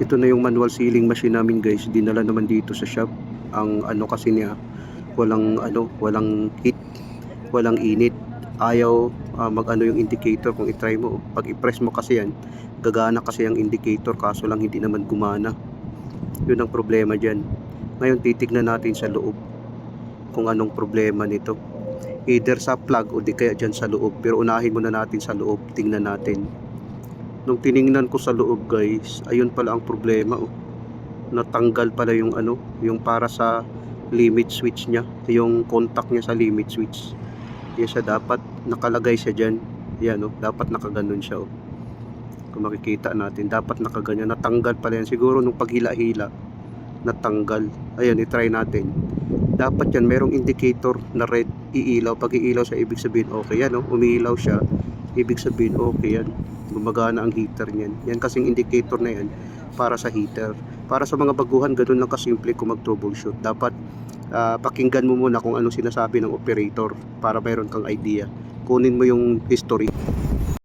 Ito na yung manual sealing machine namin guys, dinala naman dito sa shop. Ang ano kasi niya, walang heat, walang init. Ayaw mag-ano yung indicator kung i-try mo. Pag i-press mo kasi yan, gagana kasi ang indicator, kaso lang hindi naman gumana. Yun ang problema dyan. Ngayon titignan natin sa loob kung anong problema nito. Either sa plug o di kaya dyan sa loob. Pero unahin muna natin sa loob, tingnan natin. Nung tiningnan ko sa loob guys, ayun pala ang problema. Natanggal pala yung yung para sa limit switch niya, yung contact niya sa limit switch. Kaya siya dapat nakalagay siya dyan. Yan dapat nakaganon siya Kung makikita natin, dapat nakaganyan. Natanggal pala yan. Siguro nung paghila-hila, natanggal. Ayan, i-try natin. Dapat yan, merong indicator na red, iilaw. Pag iilaw siya, ibig sabihin okay yan umiilaw siya, ibig sabihin okay yan, gumagana ang heater niyan. Yan kasing indicator na yan para sa heater. Para sa mga baguhan, ganun lang kasimple kung mag-troubleshoot. Dapat pakinggan mo muna kung anong sinasabi ng operator para mayroon kang idea. Kunin mo yung history.